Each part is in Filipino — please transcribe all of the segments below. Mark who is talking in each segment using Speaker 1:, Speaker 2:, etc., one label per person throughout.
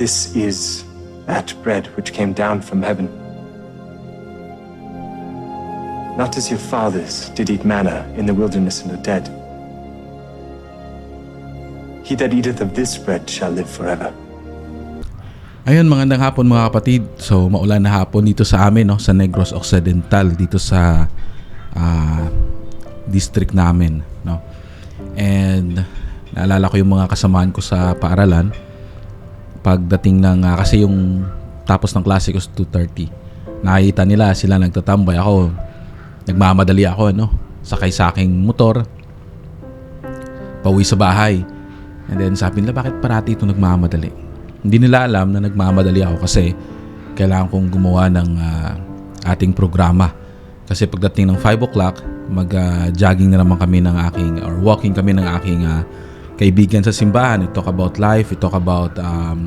Speaker 1: This is that bread which came down from heaven. Not as your fathers did eat manna in the wilderness and are dead. He that eateth of this bread shall live forever.
Speaker 2: Ayun, magandang hapon mga kapatid. So maulan na hapon dito sa amin, no, sa Negros Occidental, dito sa district namin, no. And naalala ko yung mga kasamaan ko sa paaralan pagdating ng kasi yung tapos ng klase ko 2:30. Nakita nila sila nagtatambay, ako nagmamadali ako, no, sakay sa aking motor pauwi sa bahay. And then sabi nila, bakit parati ito nagmamadali? Hindi nila alam na nagmamadali ako kasi kailangan kong gumawa ng ating programa. Kasi pagdating ng 5 o'clock, mag-jogging na naman kami ng aking, or walking kami ng aking kaibigan sa simbahan. We talk about life, we talk about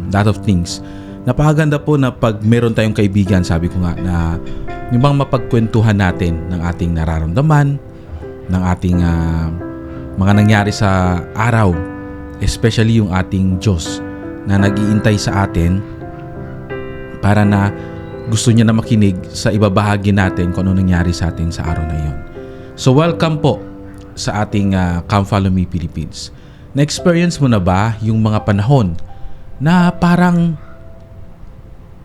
Speaker 2: lot of things. Napakaganda po na pag meron tayong kaibigan, sabi ko nga, na yung bang mapagkwentuhan natin ng ating nararamdaman, ng ating mga nangyari sa araw, especially yung ating Diyos na nag-iintay sa atin para na gusto niya na makinig sa ibabahagi natin kung ano nangyari sa atin sa araw na yon. So welcome po sa ating Come Follow Me Philippines. Na-experience mo na ba yung mga panahon na parang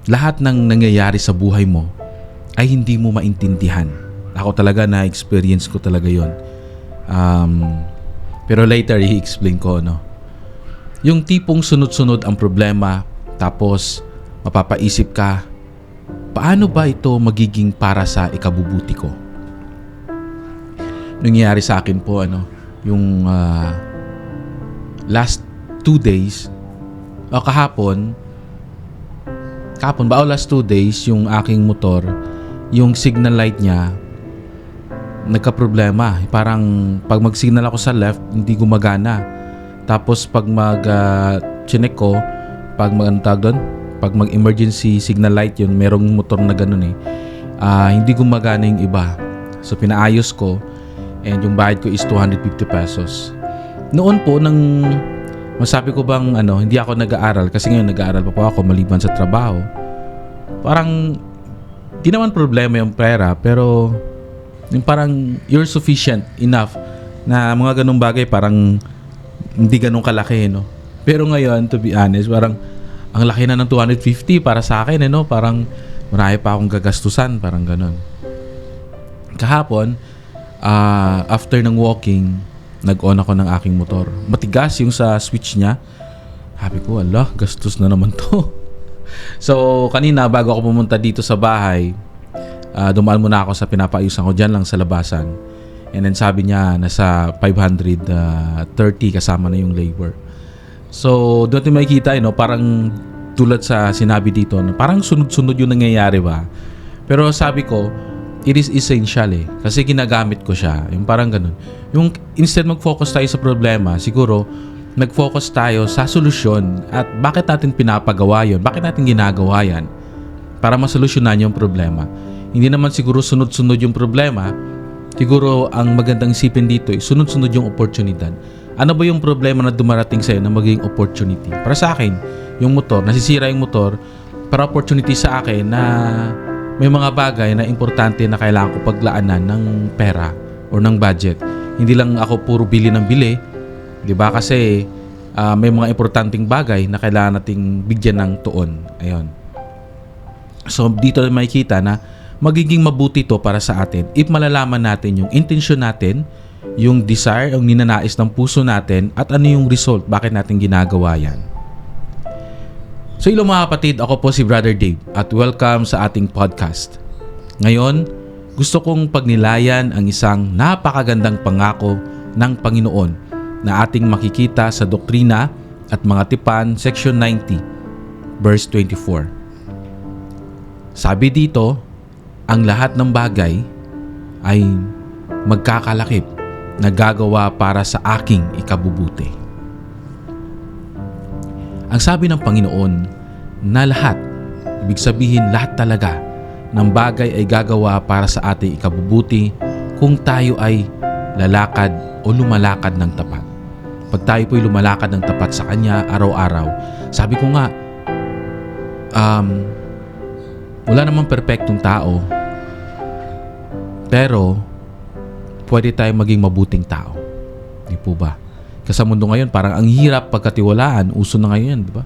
Speaker 2: lahat ng nangyayari sa buhay mo ay hindi mo maintindihan? Ako talaga, na-experience ko talaga yon. Pero later i-explain ko, no? Yung tipong sunod-sunod ang problema, tapos mapapaisip ka, paano ba ito magiging para sa ikabubuti ko? Nangyayari sa akin po, yung last 2 days, kahapon ba, last 2 days, yung aking motor, yung signal light niya, nagka-problema. Parang pag mag-signal ako sa left, hindi gumagana. Tapos pag mag-chinek ko, pag mag-emergency signal light yun, merong motor na ganun hindi gumagana yung iba. So pinaayos ko, and yung bayad ko is 250 pesos. Noon po, masabi ko bang hindi ako nag-aaral, kasi ngayon nag-aaral pa po ako maliban sa trabaho. Parang di naman problema yung pera, pero yung parang you're sufficient enough na mga ganung bagay, parang hindi ganun kalaki, no? Pero ngayon, to be honest, parang ang laki na ng 250 para sa akin, no? Parang marami pa akong gagastusan, parang ganun. Kahapon, after ng walking, nag-on ako ng aking motor. Matigas yung sa switch niya. Sabi ko, ala, gastos na naman to. So, kanina, bago ako pumunta dito sa bahay, dumaan muna ako sa pinapaayusan ko dyan lang sa labasan. And then sabi niya, nasa 530 kasama na yung labor. So, doon natin makikita, parang tulad sa sinabi dito, parang sunod-sunod yung nangyayari ba? Pero sabi ko, it is essential kasi ginagamit ko siya. Yung parang ganun. Yung instead mag-focus tayo sa problema, siguro nag-focus tayo sa solusyon at bakit natin pinapagawa yun, bakit natin ginagawa yan para masolusyonan yung problema. Hindi naman siguro sunod-sunod yung problema. Siguro ang magandang isipin dito ay sunod-sunod yung oportunidad. Ano ba yung problema na dumarating sa'yo na magiging opportunity? Para sa akin, yung motor, nasisira yung motor, para opportunity sa akin na may mga bagay na importante na kailangan ko paglaanan ng pera o ng budget. Hindi lang ako puro bili ng bili, di ba? Kasi may mga importanteng bagay na kailangan nating bigyan ng tuon. Ayun. So dito makikita na magiging mabuti to para sa atin if malalaman natin yung intensyon natin, yung desire, yung ninanais ng puso natin, at ano yung result, bakit natin ginagawa yan. So hello mga kapatid, ako po si Brother Dave at welcome sa ating podcast. Ngayon, gusto kong pagnilayan ang isang napakagandang pangako ng Panginoon na ating makikita sa Doktrina at Mga Tipan, Section 90, verse 24. Sabi dito, ang lahat ng bagay ay magkakalakip na gagawa para sa aking ikabubuti. Ang sabi ng Panginoon na lahat, ibig sabihin lahat talaga ng bagay ay gagawa para sa ating ikabubuti kung tayo ay lalakad o lumalakad ng tapat. Pag tayo po'y lumalakad ng tapat sa Kanya araw-araw, sabi ko nga, wala namang perpektong tao, pero pwede tayong maging mabuting tao. Di po ba? Kasi sa mundo ngayon, parang ang hirap pagkatiwalaan. Uso na ngayon yan, di ba?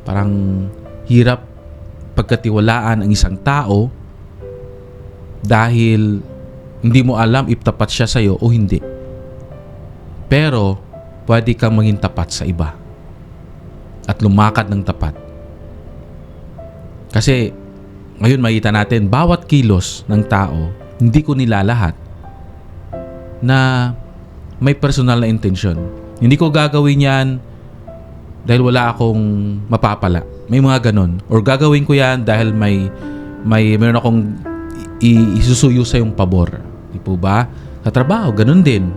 Speaker 2: Parang hirap pagkatiwalaan ang isang tao dahil hindi mo alam if tapat siya sa'yo o hindi. Pero pwede kang maging tapat sa iba at lumakad ng tapat. Kasi ngayon makita natin, bawat kilos ng tao, hindi ko nilalahat na may personal na intensyon. Hindi ko gagawin yan dahil wala akong mapapala. May mga ganon. Or gagawin ko yan dahil meron akong isusuyo sa yung pabor. Di po ba? Sa trabaho, ganon din.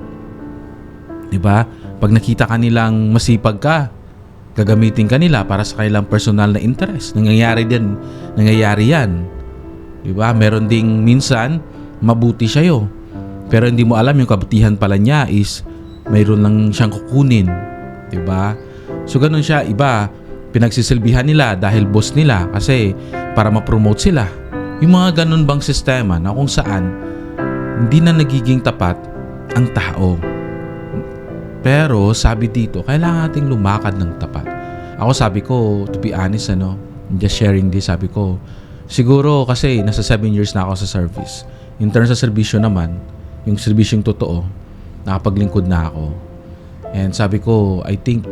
Speaker 2: Di ba? Pag nakita kanilang masipag ka, gagamitin kanila para sa kanilang personal na interest. Nangyayari yan. Di ba? Meron ding minsan, mabuti sa'yo. Pero hindi mo alam yung kabutihan pala niya is mayroon lang siyang kukunin. Diba? So ganun siya. Iba, pinagsisilbihan nila dahil boss nila kasi para ma-promote sila. Yung mga ganun bang sistema na kung saan hindi na nagiging tapat ang tao. Pero sabi dito, kailangan nating lumakad ng tapat. Ako sabi ko, to be honest, just sharing this, sabi ko, siguro kasi nasa 7 years na ako sa service. In terms sa serbisyo naman, yung serbisyong totoo, nakapaglingkod na ako. And sabi ko, I think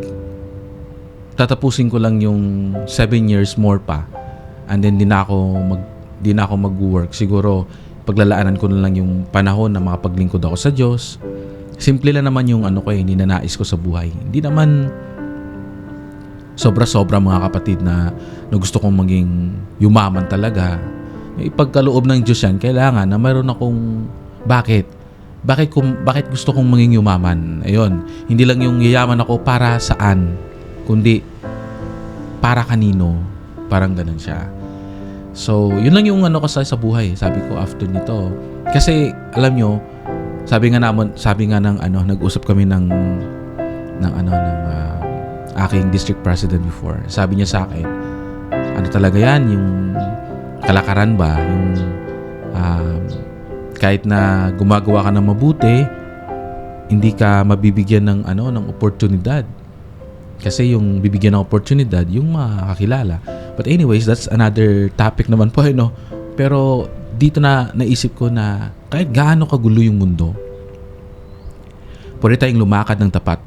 Speaker 2: tatapusin ko lang yung 7 years more pa. And then di na ako mag-work. Siguro paglalaanan ko na lang yung panahon na makapaglingkod ako sa Diyos. Simple lang naman yung ninanais ko sa buhay. Hindi naman sobra-sobra mga kapatid na gusto kong maging yumaman talaga. Ipagkaloob ng Diyos yan, kailangan na mayroon akong bakit gusto kong maging yumaman? Ayun, hindi lang yung yayaman ako para saan, kundi para kanino. Parang ganun siya. So, yun lang yung ko sa buhay. Sabi ko after nito. Kasi alam nyo, sabi nga ng nag-usap kami ng aking district president before. Sabi niya sa akin, talaga yan, yung kalakaran ba, yung kahit na gumagawa ka ng mabuti, hindi ka mabibigyan ng oportunidad. Kasi yung bibigyan ng oportunidad, yung makakilala. But anyways, that's another topic naman po, Pero dito na naisip ko na kahit gaano kagulo yung mundo, pwede tayong lumakad ng tapat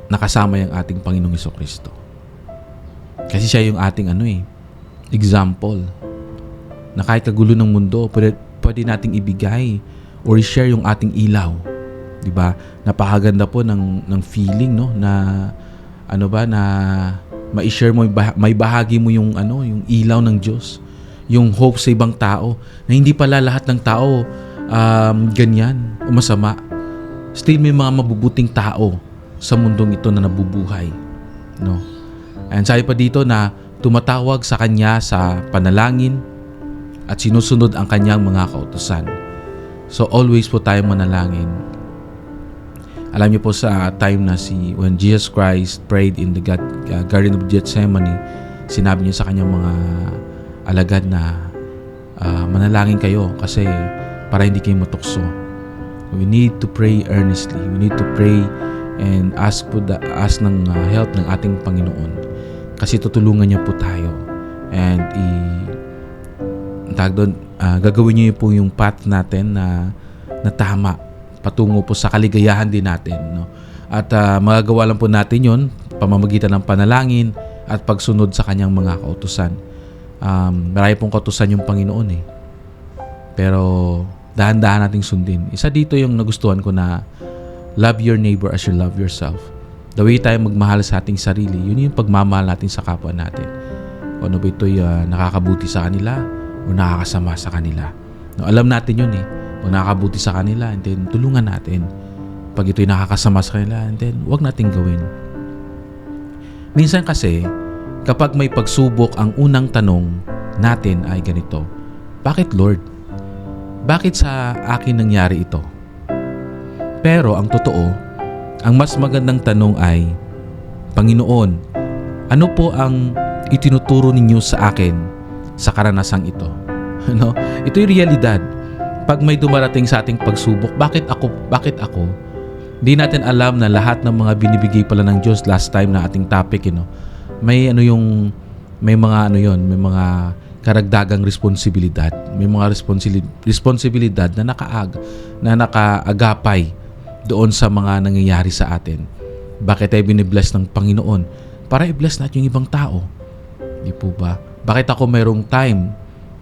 Speaker 2: na kasama yung ating Panginoong Jesucristo. Kasi siya yung ating example. Na kahit kagulo ng mundo, pwede nating ibigay or i-share yung ating ilaw. 'Di ba? Napakaganda po ng feeling na na ma-share mo, may bahagi mo yung ilaw ng Diyos, yung hope sa ibang tao na hindi pala lahat ng tao ganyan o masama. Still may mga mabubuting tao sa mundong ito na nabubuhay, no? And sabi pa dito na tumatawag sa kanya sa panalangin at sinusunod ang kanyang mga kautusan. So always po tayong manalangin. Alam niyo po sa time na when Jesus Christ prayed in the Garden of Gethsemane, sinabi niya sa kanyang mga alagad na manalangin kayo kasi para hindi kayo matukso. We need to pray earnestly. We need to pray and ask ng help ng ating Panginoon kasi tutulungan niya po tayo. And gagawin niyo po yung path natin na tama patungo po sa kaligayahan din natin, no? At magagawa lang po natin yon pamamagitan ng panalangin at pagsunod sa kanyang mga kautusan. Marami pong kautusan yung Panginoon pero dahan-dahan nating sundin. Isa dito yung nagustuhan ko na love your neighbor as you love yourself. The way tayo magmahal sa ating sarili, yun yung pagmamahal natin sa kapwa natin. O ano ba ito'y nakakabuti sa kanila o nakakasama sa kanila. No, alam natin yun Kung nakakabuti sa kanila, and then tulungan natin. Pag ito'y nakakasama sa kanila, and then huwag natin gawin. Minsan kasi, kapag may pagsubok, ang unang tanong natin ay ganito, bakit Lord? Bakit sa akin nangyari ito? Pero ang totoo, ang mas magandang tanong ay, Panginoon, ano po ang itinuturo ninyo sa akin sa karanasang ito. No? Ito yung realidad. Pag may dumarating sa ating pagsubok, bakit ako? Hindi natin alam na lahat ng mga binibigay pala ng Diyos last time na ating topic, may mga karagdagang responsibilidad. May mga responsibilidad na nakaagapay doon sa mga nangyayari sa atin. Bakit tayo binibless ng Panginoon? Para i-bless natin yung ibang tao. Di po ba? Bakit ako mayroong time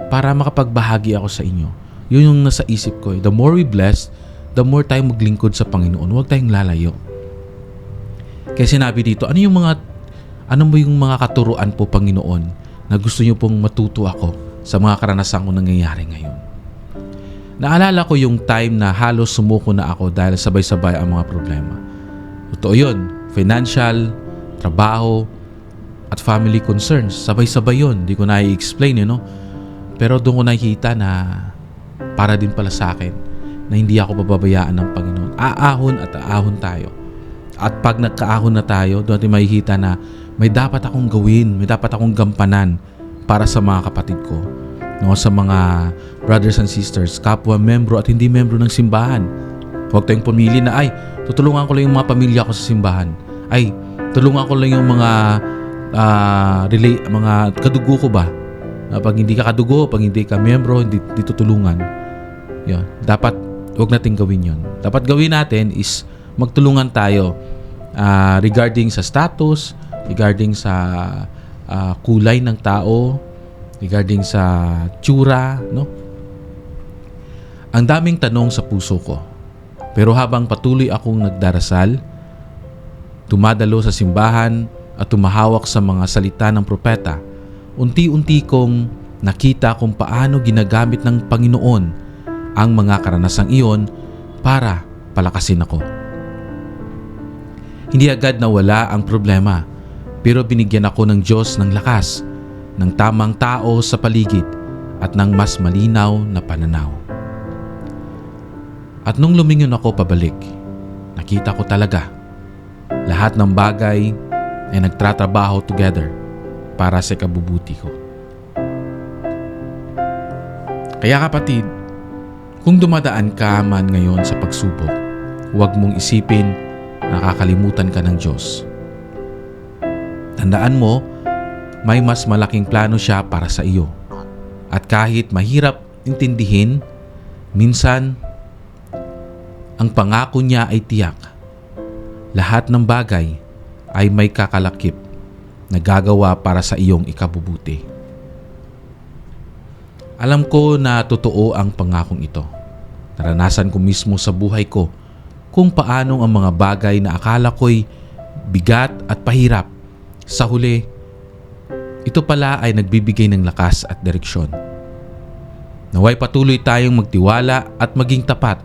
Speaker 2: para makapagbahagi ako sa inyo? Yun yung nasa isip ko. The more we bless, the more tayo maglingkod sa Panginoon. Huwag tayong lalayo. Kaya sinabi dito, ano mo yung mga katuruan po, Panginoon, na gusto niyo pong matuto ako sa mga karanasan ko nangyayari ngayon? Naalala ko yung time na halos sumuko na ako dahil sabay-sabay ang mga problema. Totoo yun. Financial, trabaho, at family concerns. Sabay-sabay yun. Hindi ko na i-explain, Pero doon ko nakikita na para din pala sa akin na hindi ako pababayaan ng Panginoon. Aahon at aahon tayo. At pag nagkaahon na tayo, doon natin makikita na may dapat akong gawin, may dapat akong gampanan para sa mga kapatid ko. Sa mga brothers and sisters, kapwa membro at hindi membro ng simbahan. Huwag tayong pumili na, tutulungan ko lang yung mga pamilya ko sa simbahan. Tulungan ko lang yung mga kadugo ko ba? Pag hindi ka kadugo, pag hindi ka membro, hindi tutulungan. Yun. Dapat, huwag natin gawin yun. Dapat gawin natin is magtulungan tayo regarding sa status, regarding sa kulay ng tao, regarding sa tsura, Ang daming tanong sa puso ko. Pero habang patuloy akong nagdarasal, tumadalo sa simbahan at tumahawak sa mga salita ng propeta, unti-unti kong nakita kung paano ginagamit ng Panginoon ang mga karanasang iyon para palakasin ako. Hindi agad nawala ang problema, pero binigyan ako ng Diyos ng lakas, ng tamang tao sa paligid at ng mas malinaw na pananaw. At nung lumingon ako pabalik, nakita ko talaga lahat ng bagay ay nagtratrabaho together para sa kabubuti ko. Kaya kapatid, kung dumadaan ka man ngayon sa pagsubok, huwag mong isipin na nakakalimutan ka ng Diyos. Tandaan mo, may mas malaking plano siya para sa iyo. At kahit mahirap intindihin, minsan ang pangako niya ay tiyak. Lahat ng bagay ay may kakalakip na gagawa para sa iyong ikabubuti. Alam ko na totoo ang pangakong ito. Naranasan ko mismo sa buhay ko kung paanong ang mga bagay na akala ko'y bigat at pahirap, sa huli, ito pala ay nagbibigay ng lakas at direksyon. Naway patuloy tayong magtiwala at maging tapat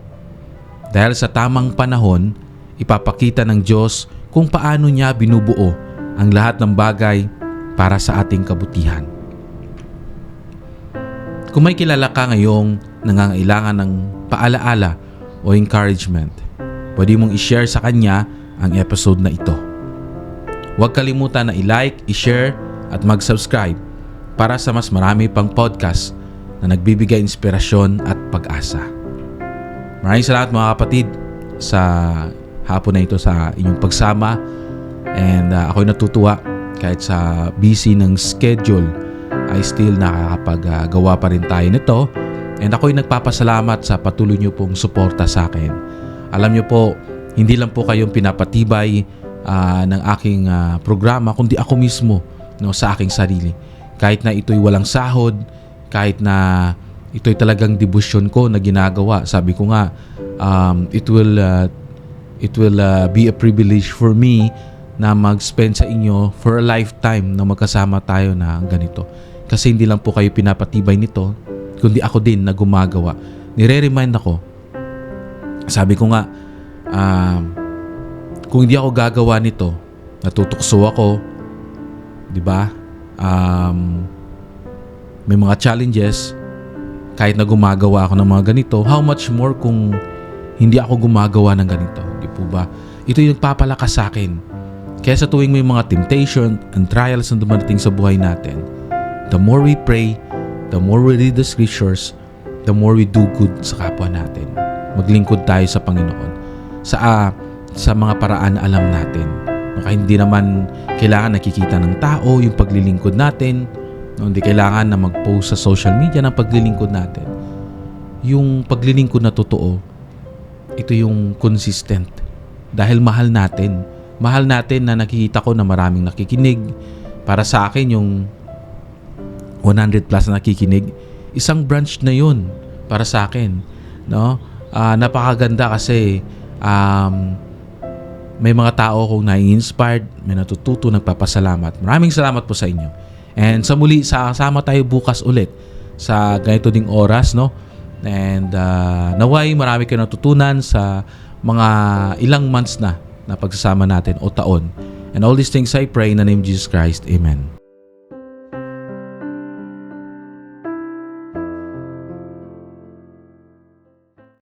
Speaker 2: dahil sa tamang panahon, ipapakita ng Diyos kung paano niya binubuo ang lahat ng bagay para sa ating kabutihan. Kung may kilala ka ngayong nangangailangan ng paalaala o encouragement, pwede mong i-share sa kanya ang episode na ito. Huwag kalimutan na i-like, i-share at mag-subscribe para sa mas marami pang podcast na nagbibigay inspirasyon at pag-asa. Maraming salamat mga kapatid sa hapon na ito sa inyong pagsama, and ako'y natutuwa kahit sa busy ng schedule ay still nakakapagawa pa rin tayo nito, and ako'y nagpapasalamat sa patuloy niyo pong suporta sa akin. Alam niyo po, hindi lang po kayong pinapatibay ng aking programa, kundi ako mismo sa aking sarili. Kahit na ito'y walang sahod, kahit na ito'y talagang debosyon ko na ginagawa. Sabi ko nga, it will be a privilege for me na mag-spend sa inyo for a lifetime na magkasama tayo na ganito. Kasi hindi lang po kayo pinapatibay nito, kundi ako din na gumagawa. Nire-remind ako. Sabi ko nga, kung hindi ako gagawa nito, natutukso ako, di ba? May mga challenges, kahit na gumagawa ako ng mga ganito, how much more kung hindi ako gumagawa ng ganito, di po ba? Ito yung nagpapalakas sa akin Kaya sa tuwing may mga temptation and trials na dumarating sa buhay natin, the more we pray, the more we read the scriptures, the more we do good sa kapwa natin. Maglingkod tayo sa Panginoon sa mga paraan na alam natin. Kaya hindi naman kailangan nakikita ng tao yung paglilingkod natin. Hindi kailangan na mag-post sa social media ng paglilingkod natin. Yung paglilingkod na totoo, ito yung consistent. Dahil mahal natin. Mahal natin na nakikita ko na maraming nakikinig. Para sa akin, yung 100 plus na nakikinig, isang branch na yun para sa akin. No? Napakaganda kasi may mga tao akong nai-inspired, may natututo, nagpapasalamat. Maraming salamat po sa inyo. And sa muli, sasama tayo bukas ulit sa ganito ding oras, no? And naway marami kayong natutunan sa mga ilang months na pagsasama natin o taon. And all these things I pray in the name of Jesus Christ. Amen.